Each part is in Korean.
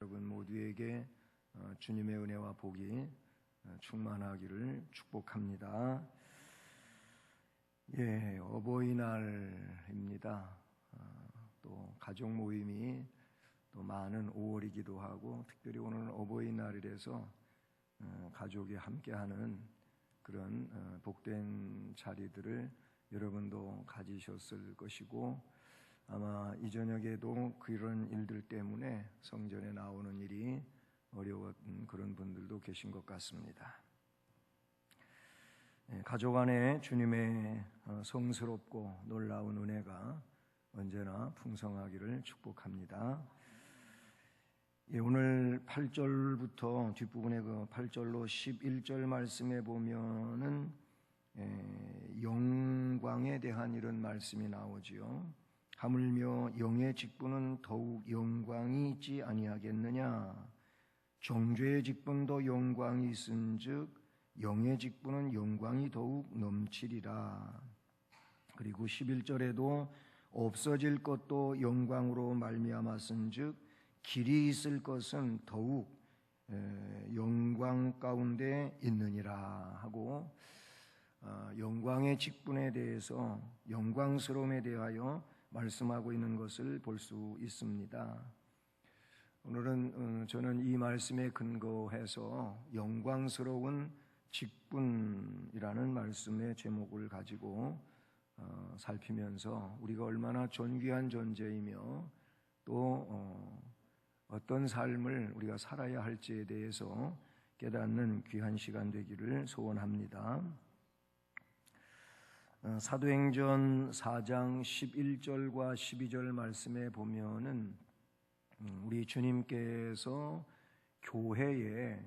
여러분 모두에게 주님의 은혜와 복이 충만하기를 축복합니다. 어버이날입니다. 또 가족 모임이 또 많은 5월이기도 하고, 특별히 오늘 어버이날이라서 가족이 함께하는 그런 복된 자리들을 여러분도 가지셨을 것이고, 아마 이 저녁에도 그런 일들 때문에 성전에 나오는 일이 어려운 그런 분들도 계신 것 같습니다. 가족 안에 주님의 성스럽고 놀라운 은혜가 언제나 풍성하기를 축복합니다. 오늘 8절부터 뒷부분에 그 8절로 11절 말씀에 보면은 영광에 대한 이런 말씀이 나오지요. 하물며 영의 직분은 더욱 영광이 있지 아니하겠느냐. 정죄의 직분도 영광이 있은즉 영의 직분은 영광이 더욱 넘치리라. 그리고 11절에도 없어질 것도 영광으로 말미암았은즉 길이 있을 것은 더욱 영광 가운데 있느니라 하고, 영광의 직분에 대해서, 영광스러움에 대하여 말씀하고 있는 것을 볼 수 있습니다. 오늘은 저는 이 말씀에 근거해서 영광스러운 직분이라는 말씀의 제목을 가지고 살피면서 우리가 얼마나 존귀한 존재이며 또 어떤 삶을 우리가 살아야 할지에 대해서 깨닫는 귀한 시간 되기를 소원합니다. 사도행전 4장 11절과 12절 말씀에 보면은 우리 주님께서 교회에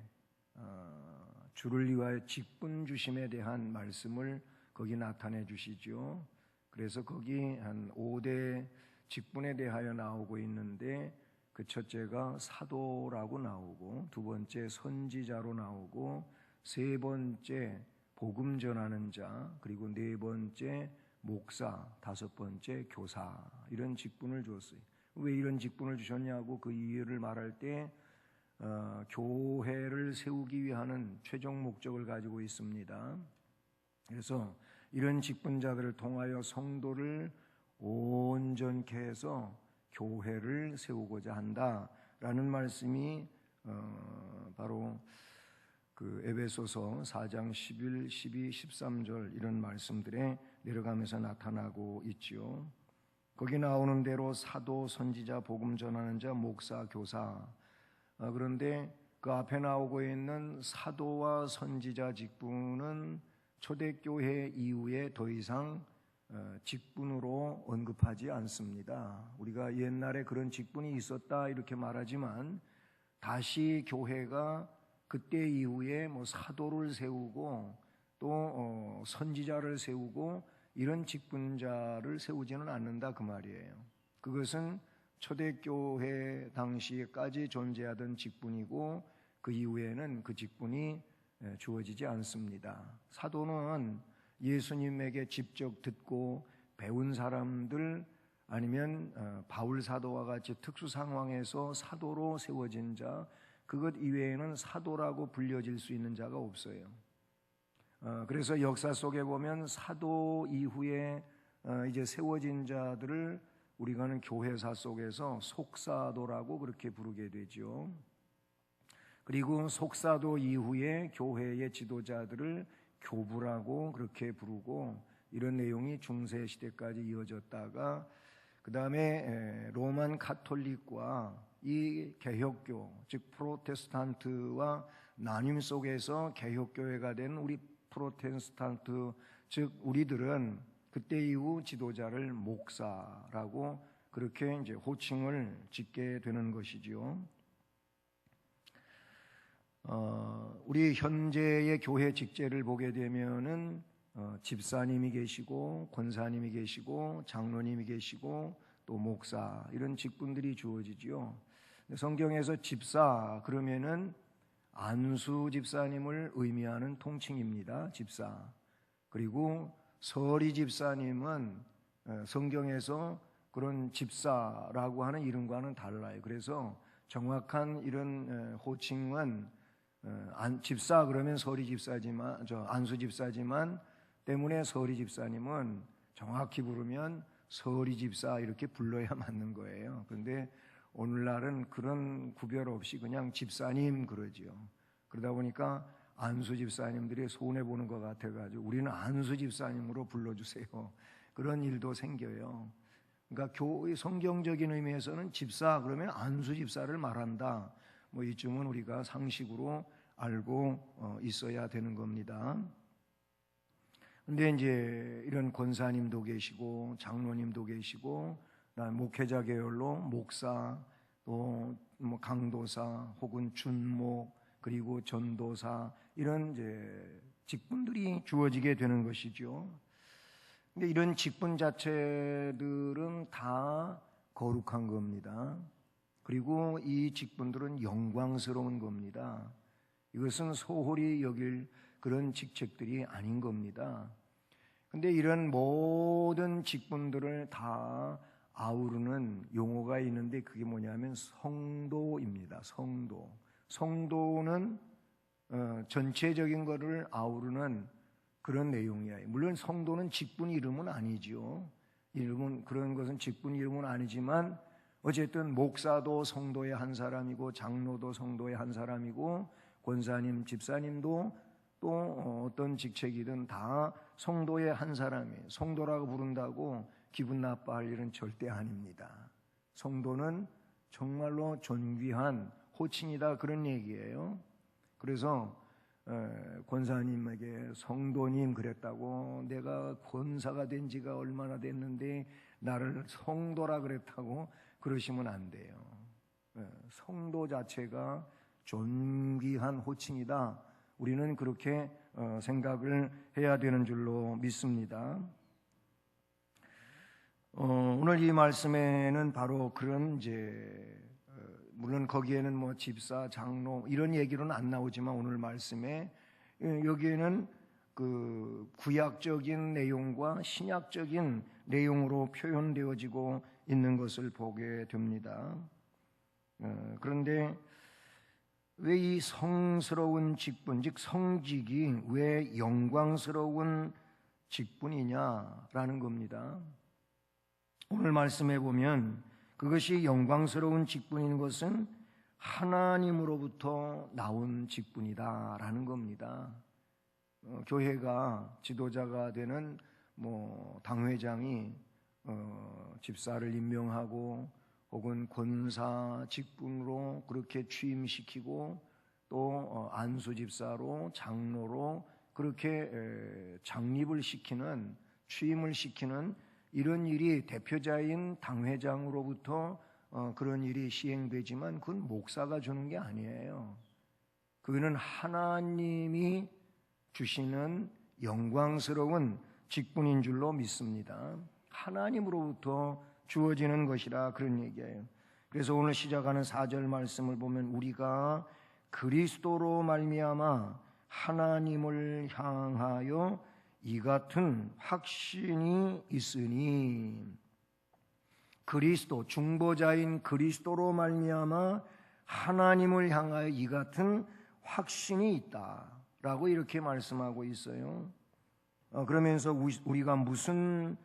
주를 위하여 직분 주심에 대한 말씀을 거기 나타내 주시죠. 그래서 거기 한 5대 직분에 대하여 나오고 있는데, 그 첫째가 사도라고 나오고, 두 번째 선지자로 나오고, 세 번째 복음 전하는 자, 그리고 네 번째 목사, 다섯 번째 교사, 이런 직분을 주었어요. 왜 이런 직분을 주셨냐고 그 이유를 말할 때 교회를 세우기 위한 최종 목적을 가지고 있습니다. 그래서 이런 직분자들을 통하여 성도를 온전케 해서 교회를 세우고자 한다라는 말씀이 바로 그 에베소서 4장 11, 12, 13절 이런 말씀들에 내려가면서 나타나고 있지요. 거기 나오는 대로 사도, 선지자, 복음 전하는 자, 목사, 교사. 그런데 그 앞에 나오고 있는 사도와 선지자 직분은 초대교회 이후에 더 이상 직분으로 언급하지 않습니다. 우리가 옛날에 그런 직분이 있었다 이렇게 말하지만, 다시 교회가 그때 이후에 사도를 세우고 또 선지자를 세우고 이런 직분자를 세우지는 않는다 그 말이에요. 그것은 초대교회 당시에까지 존재하던 직분이고, 그 이후에는 그 직분이 주어지지 않습니다. 사도는 예수님에게 직접 듣고 배운 사람들, 아니면 바울 사도와 같이 특수 상황에서 사도로 세워진 자, 그것 이외에는 사도라고 불려질 수 있는 자가 없어요. 그래서 역사 속에 보면 사도 이후에 이제 세워진 자들을 우리가는 교회사 속에서 속사도라고 그렇게 부르게 되죠. 그리고 속사도 이후에 교회의 지도자들을 교부라고 그렇게 부르고, 이런 내용이 중세 시대까지 이어졌다가 그 다음에 로만 카톨릭과 이 개혁교, 즉 프로테스탄트와 나눔 속에서 개혁교회가 된 우리 프로테스탄트, 즉 우리들은 그때 이후 지도자를 목사라고 그렇게 이제 호칭을 짓게 되는 것이지요. 우리 현재의 교회 직제를 보게 되면은 집사님이 계시고 권사님이 계시고 장로님이 계시고 또 목사, 이런 직분들이 주어지지요. 성경에서 집사 그러면은 안수 집사님을 의미하는 통칭입니다. 집사. 그리고 서리 집사님은 성경에서 그런 집사라고 하는 이름과는 달라요. 그래서 정확한 이런 호칭은 집사 그러면 서리 집사지만 안수 집사지만 때문에 서리 집사님은 정확히 부르면 서리 집사 이렇게 불러야 맞는 거예요. 그런데 오늘날은 그런 구별 없이 그냥 집사님 그러지요. 그러다 보니까 안수 집사님들이 손해 보는 것 같아가지고 우리는 안수 집사님으로 불러주세요. 그런 일도 생겨요. 그러니까 교회 성경적인 의미에서는 집사 그러면 안수 집사를 말한다. 뭐 이쯤은 우리가 상식으로 알고 있어야 되는 겁니다. 근데 이제 이런 권사님도 계시고 장로님도 계시고 목회자 계열로 목사 또 뭐 강도사 혹은 준목 그리고 전도사 이런 이제 직분들이 주어지게 되는 것이죠. 근데 이런 직분 자체들은 다 거룩한 겁니다. 그리고 이 직분들은 영광스러운 겁니다. 이것은 소홀히 여길 그런 직책들이 아닌 겁니다. 근데 이런 모든 직분들을 다 아우르는 용어가 있는데 그게 뭐냐면 성도입니다. 성도. 성도는 전체적인 것을 아우르는 그런 내용이에요. 물론 성도는 직분 이름은 아니죠. 이름은 그런 것은 직분 이름은 아니지만 어쨌든 목사도 성도의 한 사람이고 장로도 성도의 한 사람이고 권사님, 집사님도 또 어떤 직책이든 다 성도의 한 사람이에요. 성도라고 부른다고 기분 나빠할 일은 절대 아닙니다. 성도는 정말로 존귀한 호칭이다 그런 얘기예요. 그래서 권사님에게 성도님 그랬다고 내가 권사가 된 지가 얼마나 됐는데 나를 성도라 그랬다고 그러시면 안 돼요. 성도 자체가 존귀한 호칭이다. 우리는 그렇게 생각을 해야 되는 줄로 믿습니다. 오늘 이 말씀에는 바로 그런 물론 거기에는 뭐 집사, 장로 이런 얘기로는 안 나오지만 오늘 말씀에 여기에는 그 구약적인 내용과 신약적인 내용으로 표현되어지고 있는 것을 보게 됩니다. 그런데 왜 이 성스러운 직분, 즉 성직이 왜 영광스러운 직분이냐라는 겁니다. 오늘 말씀해 보면 그것이 영광스러운 직분인 것은 하나님으로부터 나온 직분이다라는 겁니다. 교회가 지도자가 되는 당회장이 집사를 임명하고 혹은 권사 직분으로 그렇게 취임시키고 또 안수 집사로 장로로 그렇게 장립을 시키는 취임을 시키는 이런 일이 대표자인 당회장으로부터 그런 일이 시행되지만 그건 목사가 주는 게 아니에요. 그거는 하나님이 주시는 영광스러운 직분인 줄로 믿습니다. 하나님으로부터 주어지는 것이라 그런 얘기예요. 그래서 오늘 시작하는 4절 말씀을 보면 우리가 그리스도로 말미암아 하나님을 향하여 이 같은 확신이 있으니 그리스도 중보자인 그리스도로 말미암아 하나님을 향하여 이 같은 확신이 있다라고 이렇게 말씀하고 있어요. 그러면서 우리가 무슨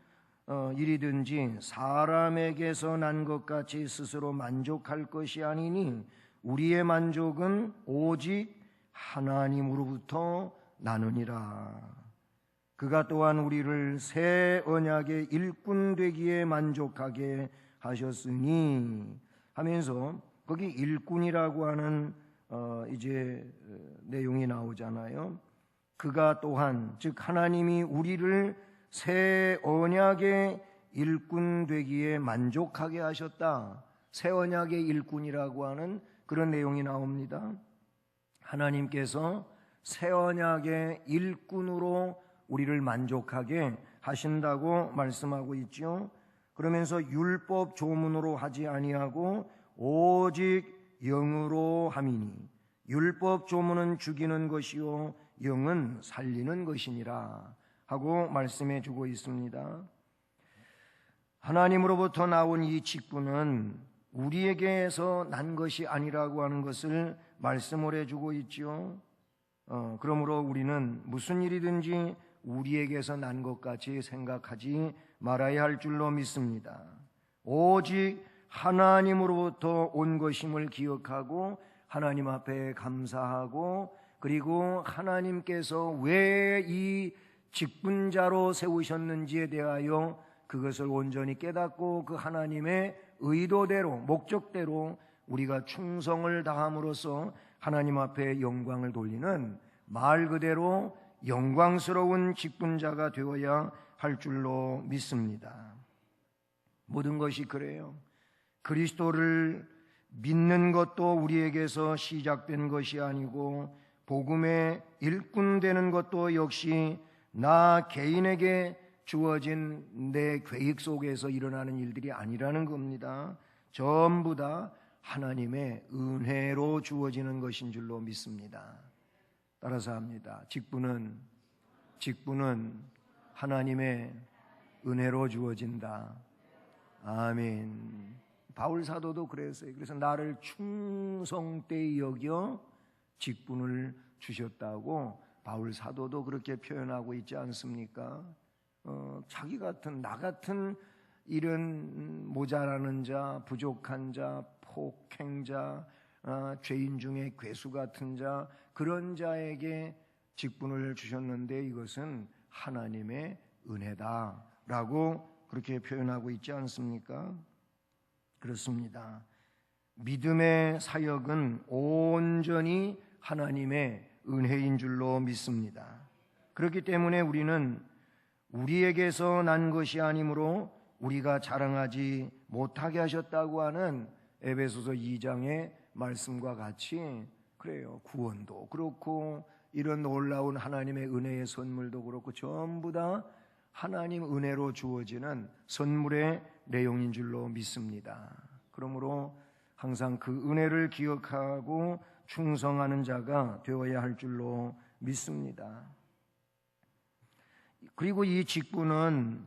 일이든지 사람에게서 난 것 같이 스스로 만족할 것이 아니니 우리의 만족은 오직 하나님으로부터 나느니라. 그가 또한 우리를 새 언약의 일꾼 되기에 만족하게 하셨으니 하면서 거기 일꾼이라고 하는 내용이 나오잖아요. 그가 또한 즉 하나님이 우리를 새 언약의 일꾼 되기에 만족하게 하셨다. 새 언약의 일꾼이라고 하는 그런 내용이 나옵니다. 하나님께서 새 언약의 일꾼으로 우리를 만족하게 하신다고 말씀하고 있죠. 그러면서 율법 조문으로 하지 아니하고 오직 영으로 함이니 율법 조문은 죽이는 것이요 영은 살리는 것이니라 하고 말씀해 주고 있습니다. 하나님으로부터 나온 이 직분은 우리에게서 난 것이 아니라고 하는 것을 말씀을 해주고 있죠. 그러므로 우리는 무슨 일이든지 우리에게서 난 것 같이 생각하지 말아야 할 줄로 믿습니다. 오직 하나님으로부터 온 것임을 기억하고 하나님 앞에 감사하고, 그리고 하나님께서 왜 이 직분자로 세우셨는지에 대하여 그것을 온전히 깨닫고 그 하나님의 의도대로, 목적대로 우리가 충성을 다함으로써 하나님 앞에 영광을 돌리는, 말 그대로 영광스러운 직분자가 되어야 할 줄로 믿습니다. 모든 것이 그래요. 그리스도를 믿는 것도 우리에게서 시작된 것이 아니고, 복음의 일꾼 되는 것도 역시 나 개인에게 주어진 내 계획 속에서 일어나는 일들이 아니라는 겁니다. 전부 다 하나님의 은혜로 주어지는 것인 줄로 믿습니다. 따라서 합니다. 직분은 하나님의 은혜로 주어진다. 아멘. 바울 사도도 그랬어요. 그래서 나를 충성되이 여겨 직분을 주셨다고 바울 사도도 그렇게 표현하고 있지 않습니까? 자기 같은, 나 같은 이런 모자라는 자, 부족한 자, 폭행자, 죄인 중에 괴수 같은 자, 그런 자에게 직분을 주셨는데 이것은 하나님의 은혜다라고 그렇게 표현하고 있지 않습니까? 그렇습니다. 믿음의 사역은 온전히 하나님의 은혜인 줄로 믿습니다. 그렇기 때문에 우리는 우리에게서 난 것이 아니므로 우리가 자랑하지 못하게 하셨다고 하는 에베소서 2장의 말씀과 같이, 그래요, 구원도 그렇고 이런 놀라운 하나님의 은혜의 선물도 그렇고 전부 다 하나님 은혜로 주어지는 선물의 내용인 줄로 믿습니다. 그러므로 항상 그 은혜를 기억하고 충성하는 자가 되어야 할 줄로 믿습니다. 그리고 이 직분은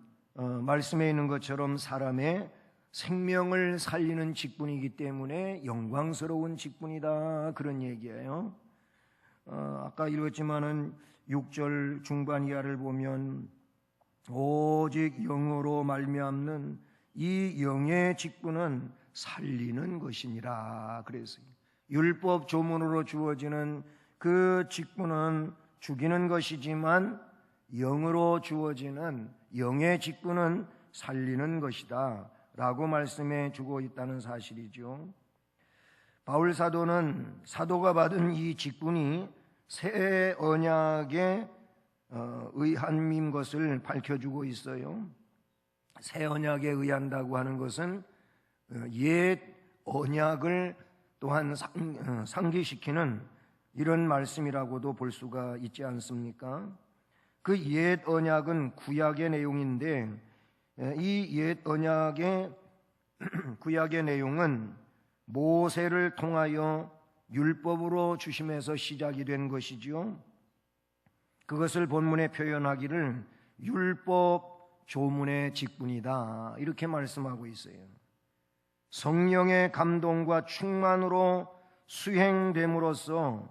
말씀에 있는 것처럼 사람의 생명을 살리는 직분이기 때문에 영광스러운 직분이다, 그런 얘기예요. 아까 읽었지만은 6절 중반 이하를 보면 오직 영으로 말미암는 이 영의 직분은 살리는 것이니라 그랬어요. 율법 조문으로 주어지는 그 직분은 죽이는 것이지만 영으로 주어지는 영의 직분은 살리는 것이다 라고 말씀해 주고 있다는 사실이죠. 바울 사도는 사도가 받은 이 직분이 새 언약에 의함인 것을 밝혀주고 있어요. 새 언약에 의한다고 하는 것은 옛 언약을 또한 상기시키는 이런 말씀이라고도 볼 수가 있지 않습니까? 그 옛 언약은 구약의 내용인데, 이 옛 언약의 구약의 내용은 모세를 통하여 율법으로 주심에서 시작이 된 것이지요. 그것을 본문에 표현하기를 율법 조문의 직분이다 이렇게 말씀하고 있어요. 성령의 감동과 충만으로 수행됨으로써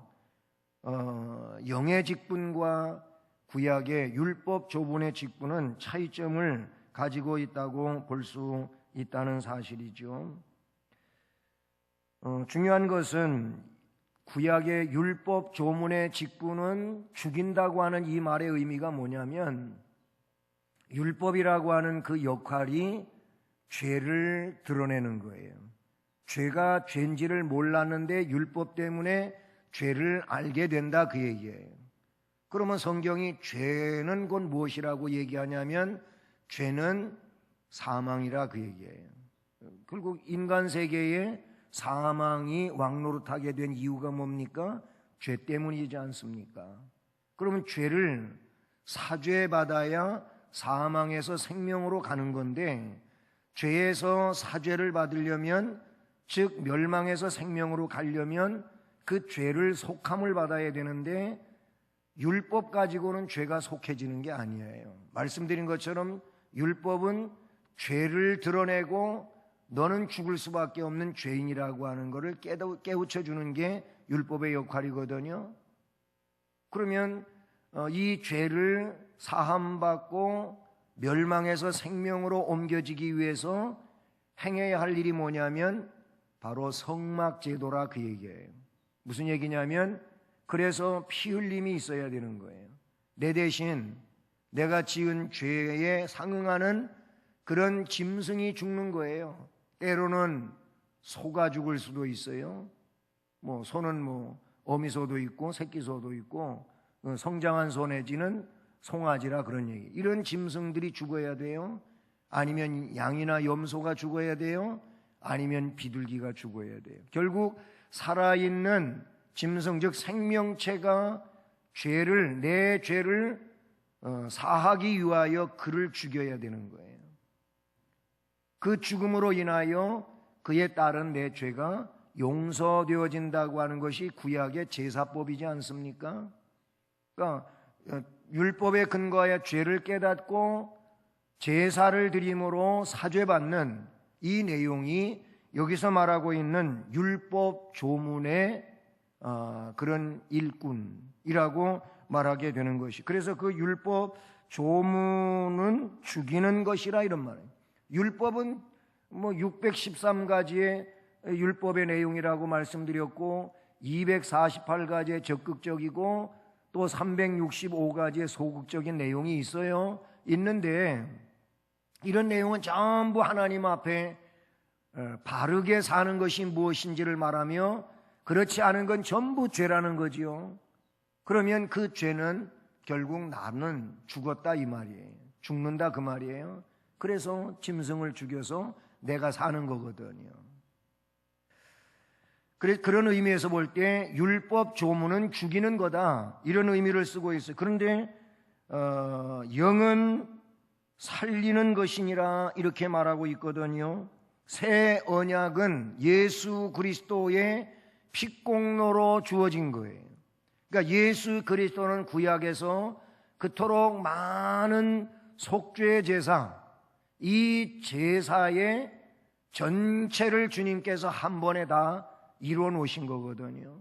영의 직분과 구약의 율법 조문의 직분은 차이점을 가지고 있다고 볼 수 있다는 사실이죠. 중요한 것은 구약의 율법 조문의 직분은 죽인다고 하는 이 말의 의미가 뭐냐면, 율법이라고 하는 그 역할이 죄를 드러내는 거예요. 죄가 죄인지를 몰랐는데 율법 때문에 죄를 알게 된다, 그 얘기예요. 그러면 성경이 죄는 곧 무엇이라고 얘기하냐면 죄는 사망이라 그 얘기예요. 결국 인간 세계에 사망이 왕노릇하게 된 이유가 뭡니까? 죄 때문이지 않습니까? 그러면 죄를 사죄받아야 사망에서 생명으로 가는 건데, 죄에서 사죄를 받으려면, 즉 멸망에서 생명으로 가려면 그 죄를 속함을 받아야 되는데, 율법 가지고는 죄가 속해지는 게 아니에요. 말씀드린 것처럼 율법은 죄를 드러내고 너는 죽을 수밖에 없는 죄인이라고 하는 것을 깨우쳐 주는 게 율법의 역할이거든요. 그러면 이 죄를 사함받고 멸망에서 생명으로 옮겨지기 위해서 행해야 할 일이 뭐냐면 바로 성막제도라 그 얘기예요. 무슨 얘기냐면 그래서 피 흘림이 있어야 되는 거예요. 내 대신 내가 지은 죄에 상응하는 그런 짐승이 죽는 거예요. 때로는 소가 죽을 수도 있어요. 소는 어미소도 있고 새끼소도 있고 성장한 소 내지는 송아지라 그런 얘기. 이런 짐승들이 죽어야 돼요. 아니면 양이나 염소가 죽어야 돼요. 아니면 비둘기가 죽어야 돼요. 결국 살아있는 짐승 즉 생명체가 내 죄를 사하기 위하여 그를 죽여야 되는 거예요. 그 죽음으로 인하여 그에 따른 내 죄가 용서되어진다고 하는 것이 구약의 제사법이지 않습니까? 그러니까 율법에 근거하여 죄를 깨닫고 제사를 드림으로 사죄받는 이 내용이 여기서 말하고 있는 율법 조문의 그런 일꾼이라고 말하게 되는 것이. 그래서 그 율법 조문은 죽이는 것이라 이런 말이에요. 율법은 613가지의 율법의 내용이라고 말씀드렸고 248가지의 적극적이고 또 365가지의 소극적인 내용이 있는데 이런 내용은 전부 하나님 앞에 바르게 사는 것이 무엇인지를 말하며 그렇지 않은 건 전부 죄라는 거지요. 그러면 그 죄는 결국 나는 죽었다 이 말이에요. 죽는다 그 말이에요. 그래서 짐승을 죽여서 내가 사는 거거든요. 그런 의미에서 볼 때 율법 조문은 죽이는 거다 이런 의미를 쓰고 있어요. 그런데 영은 살리는 것이니라 이렇게 말하고 있거든요. 새 언약은 예수 그리스도의 핏공로로 주어진 거예요. 그러니까 예수 그리스도는 구약에서 그토록 많은 속죄 제사, 이 제사의 전체를 주님께서 한 번에 다 이루어 놓으신 거거든요.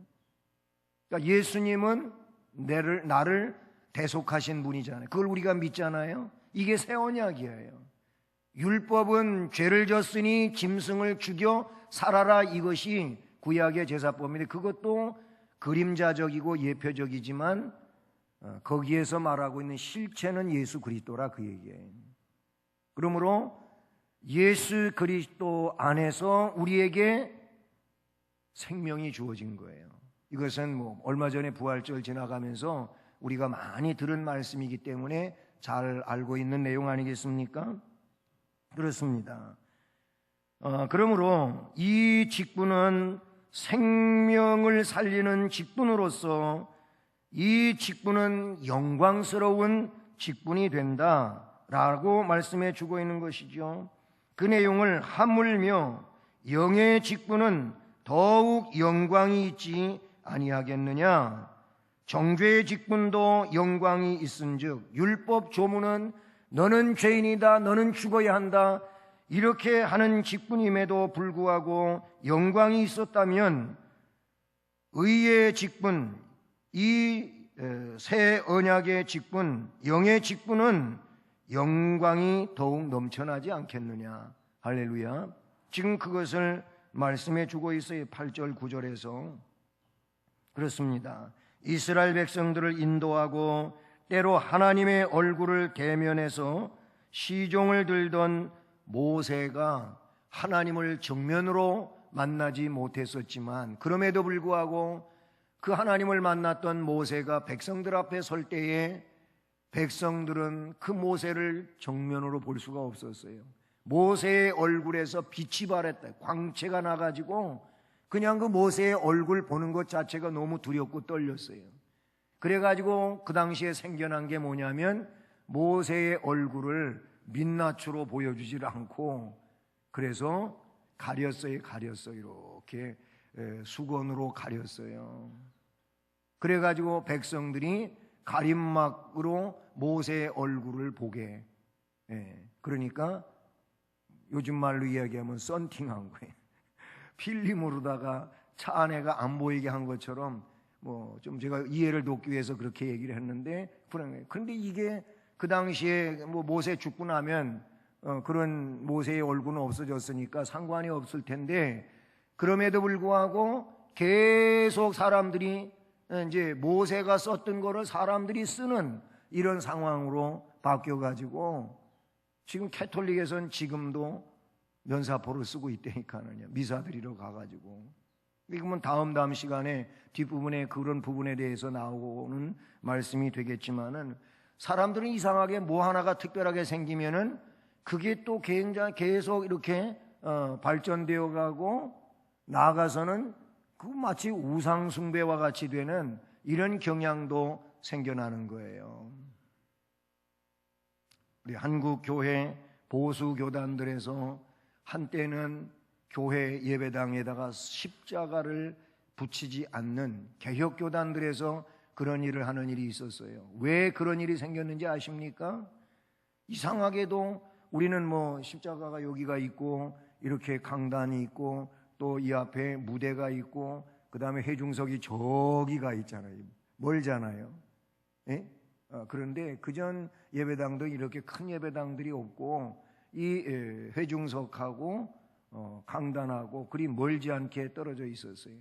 그러니까 예수님은 나를 대속하신 분이잖아요. 그걸 우리가 믿잖아요. 이게 새 언약이에요. 율법은 죄를 졌으니 짐승을 죽여 살아라 이것이 구약의 제사법인데 그것도 그림자적이고 예표적이지만 거기에서 말하고 있는 실체는 예수 그리스도라 그 얘기예요. 그러므로 예수 그리스도 안에서 우리에게 생명이 주어진 거예요. 이것은 얼마 전에 부활절 지나가면서 우리가 많이 들은 말씀이기 때문에 잘 알고 있는 내용 아니겠습니까? 그렇습니다. 그러므로 이 직분은 생명을 살리는 직분으로서 이 직분은 영광스러운 직분이 된다라고 말씀해 주고 있는 것이죠. 그 내용을 하물며 영의 직분은 더욱 영광이 있지 아니하겠느냐. 정죄의 직분도 영광이 있은즉 율법 조문은 너는 죄인이다, 너는 죽어야 한다 이렇게 하는 직분임에도 불구하고 영광이 있었다면 의의 직분, 이 새 언약의 직분, 영의 직분은 영광이 더욱 넘쳐나지 않겠느냐. 할렐루야. 지금 그것을 말씀해 주고 있어요. 8절 9절에서 그렇습니다. 이스라엘 백성들을 인도하고 때로 하나님의 얼굴을 대면해서 시종을 들던 모세가 하나님을 정면으로 만나지 못했었지만 그럼에도 불구하고 그 하나님을 만났던 모세가 백성들 앞에 설 때에 백성들은 그 모세를 정면으로 볼 수가 없었어요. 모세의 얼굴에서 빛이 발했다. 광채가 나가지고 그냥 그 모세의 얼굴 보는 것 자체가 너무 두렵고 떨렸어요. 그래가지고 그 당시에 생겨난 게 뭐냐면 모세의 얼굴을 민낯으로 보여주질 않고 그래서 가렸어요. 이렇게 수건으로 가렸어요. 그래가지고 백성들이 가림막으로 모세의 얼굴을 보게. 그러니까 요즘 말로 이야기하면 썬팅한 거예요. 필름으로다가 차 안에가 안 보이게 한 것처럼 뭐 좀 제가 이해를 돕기 위해서 그렇게 얘기를 했는데 그런데 이게 그 당시에 뭐 모세 죽고 나면 그런 모세의 얼굴은 없어졌으니까 상관이 없을 텐데, 그럼에도 불구하고 계속 사람들이 이제 모세가 썼던 거를 사람들이 쓰는 이런 상황으로 바뀌어가지고 지금 캐톨릭에서는 지금도 면사포를 쓰고 있다니까요. 미사 드리러 가가지고. 그러면 다음 시간에 뒷부분에 그런 부분에 대해서 나오는 말씀이 되겠지만은, 사람들은 이상하게 뭐 하나가 특별하게 생기면은 그게 또 굉장히 계속 이렇게 발전되어 가고 나아가서는 그 마치 우상 숭배와 같이 되는 이런 경향도 생겨나는 거예요. 우리 한국 교회 보수 교단들에서 한때는 교회 예배당에다가 십자가를 붙이지 않는 개혁 교단들에서 그런 일을 하는 일이 있었어요. 왜 그런 일이 생겼는지 아십니까? 이상하게도 우리는 뭐 십자가가 여기가 있고 이렇게 강단이 있고 또 이 앞에 무대가 있고 그 다음에 회중석이 저기가 있잖아요. 멀잖아요. 예? 그런데 그전 예배당도 이렇게 큰 예배당들이 없고 이 회중석하고 강단하고 그리 멀지 않게 떨어져 있었어요.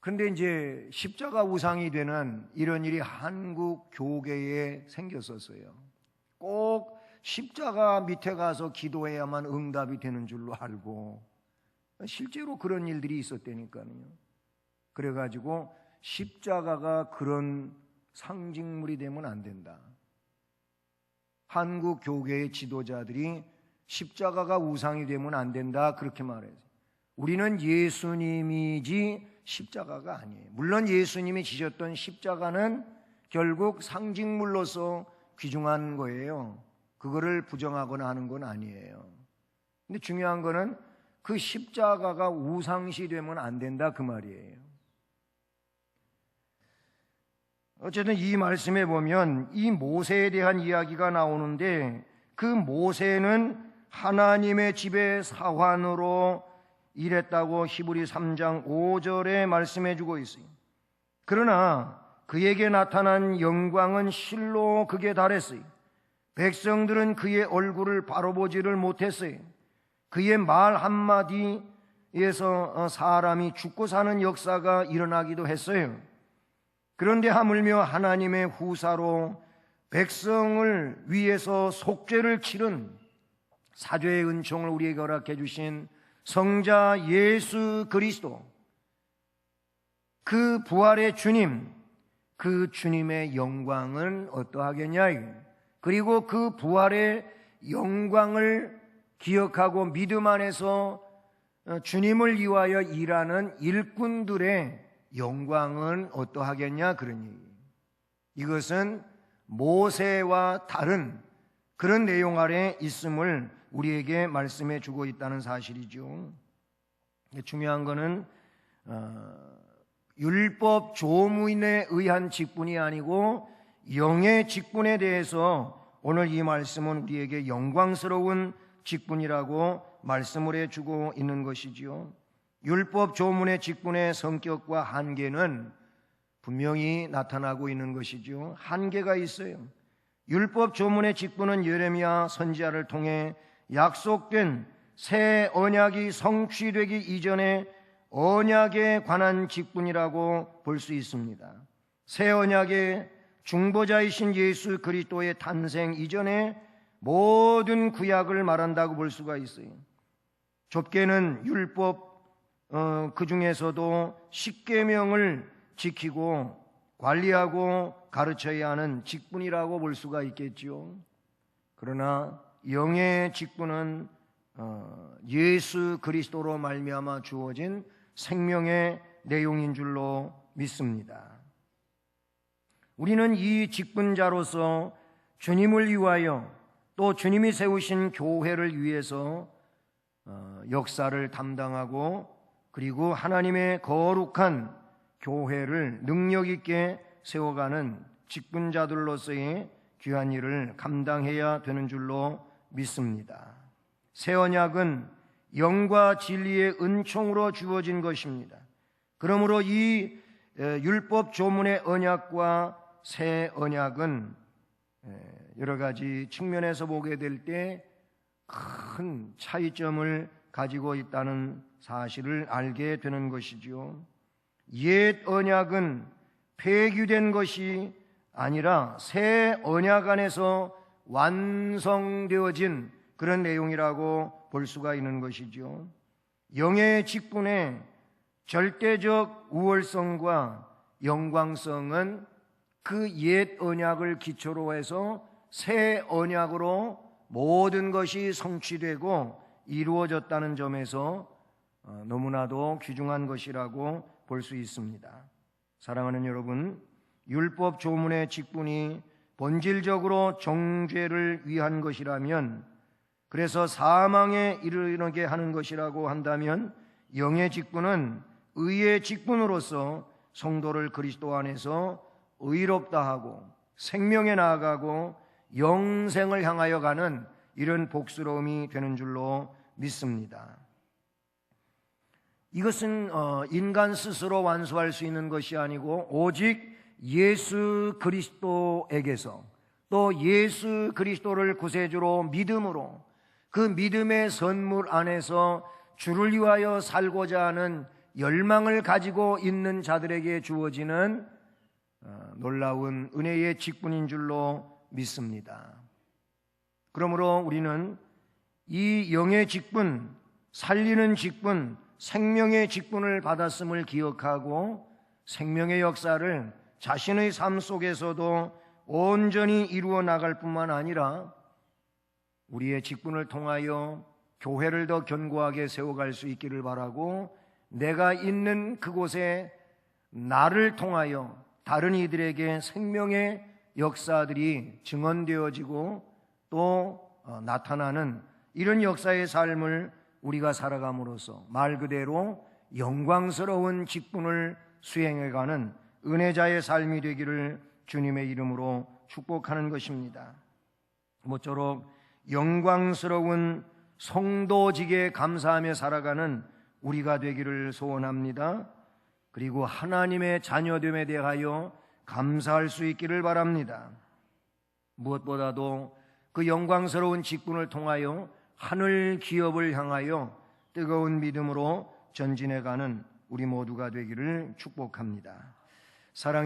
근데 이제 십자가 우상이 되는 이런 일이 한국 교계에 생겼었어요. 꼭 십자가 밑에 가서 기도해야만 응답이 되는 줄로 알고 실제로 그런 일들이 있었다니까요. 그래가지고 십자가가 그런 상징물이 되면 안 된다. 한국 교계의 지도자들이 십자가가 우상이 되면 안 된다 그렇게 말해요. 우리는 예수님이지 십자가가 아니에요. 물론 예수님이 지셨던 십자가는 결국 상징물로서 귀중한 거예요. 그거를 부정하거나 하는 건 아니에요. 근데 중요한 거는 그 십자가가 우상시 되면 안 된다 그 말이에요. 어쨌든 이 말씀에 보면 이 모세에 대한 이야기가 나오는데, 그 모세는 하나님의 집의 사환으로 일했다고 히브리 3장 5절에 말씀해 주고 있어요. 그러나 그에게 나타난 영광은 실로 극에 달했어요. 백성들은 그의 얼굴을 바로 보지를 못했어요. 그의 말 한마디에서 사람이 죽고 사는 역사가 일어나기도 했어요. 그런데 하물며 하나님의 후사로 백성을 위해서 속죄를 치른 사죄의 은총을 우리에게 허락해 주신 성자 예수 그리스도, 그 부활의 주님, 그 주님의 영광은 어떠하겠냐. 그리고 그 부활의 영광을 기억하고 믿음 안에서 주님을 위하여 일하는 일꾼들의 영광은 어떠하겠냐 그러니, 이것은 모세와 다른 그런 내용 아래 있음을 우리에게 말씀해 주고 있다는 사실이죠. 중요한 것은 율법 조문에 의한 직분이 아니고 영의 직분에 대해서 오늘 이 말씀은 우리에게 영광스러운 직분이라고 말씀을 해주고 있는 것이지요. 율법 조문의 직분의 성격과 한계는 분명히 나타나고 있는 것이죠. 한계가 있어요. 율법 조문의 직분은 예레미야 선지자를 통해 약속된 새 언약이 성취되기 이전에 언약에 관한 직분이라고 볼 수 있습니다. 새 언약의 중보자이신 예수 그리스도의 탄생 이전에 모든 구약을 말한다고 볼 수가 있어요. 좁게는 율법 그 중에서도 십계명을 지키고 관리하고 가르쳐야 하는 직분이라고 볼 수가 있겠지요. 그러나 영의 직분은 예수 그리스도로 말미암아 주어진 생명의 내용인 줄로 믿습니다. 우리는 이 직분자로서 주님을 위하여 또 주님이 세우신 교회를 위해서 역사를 담당하고, 그리고 하나님의 거룩한 교회를 능력 있게 세워가는 직분자들로서의 귀한 일을 감당해야 되는 줄로 믿습니다. 새 언약은 영과 진리의 은총으로 주어진 것입니다. 그러므로 이 율법 조문의 언약과 새 언약은 여러 가지 측면에서 보게 될 때 큰 차이점을 가지고 있다는 사실을 알게 되는 것이지요. 옛 언약은 폐기된 것이 아니라 새 언약 안에서 완성되어진 그런 내용이라고 볼 수가 있는 것이죠. 영의 직분의 절대적 우월성과 영광성은 그 옛 언약을 기초로 해서 새 언약으로 모든 것이 성취되고 이루어졌다는 점에서 너무나도 귀중한 것이라고 볼 수 있습니다. 사랑하는 여러분, 율법 조문의 직분이 본질적으로 정죄를 위한 것이라면, 그래서 사망에 이르게 하는 것이라고 한다면, 영의 직분은 의의 직분으로서 성도를 그리스도 안에서 의롭다 하고 생명에 나아가고 영생을 향하여 가는 이런 복스러움이 되는 줄로 믿습니다. 이것은 인간 스스로 완수할 수 있는 것이 아니고 오직 예수 그리스도에게서, 또 예수 그리스도를 구세주로 믿음으로 그 믿음의 선물 안에서 주를 위하여 살고자 하는 열망을 가지고 있는 자들에게 주어지는 놀라운 은혜의 직분인 줄로 믿습니다. 그러므로 우리는 이 영의 직분, 살리는 직분, 생명의 직분을 받았음을 기억하고 생명의 역사를 자신의 삶 속에서도 온전히 이루어 나갈 뿐만 아니라 우리의 직분을 통하여 교회를 더 견고하게 세워갈 수 있기를 바라고, 내가 있는 그곳에 나를 통하여 다른 이들에게 생명의 역사들이 증언되어지고 또 나타나는 이런 역사의 삶을 우리가 살아감으로써 말 그대로 영광스러운 직분을 수행해가는 은혜자의 삶이 되기를 주님의 이름으로 축복하는 것입니다. 모쪼록 영광스러운 성도직에 감사하며 살아가는 우리가 되기를 소원합니다. 그리고 하나님의 자녀됨에 대하여 감사할 수 있기를 바랍니다. 무엇보다도 그 영광스러운 직분을 통하여 하늘 기업을 향하여 뜨거운 믿음으로 전진해가는 우리 모두가 되기를 축복합니다. 사랑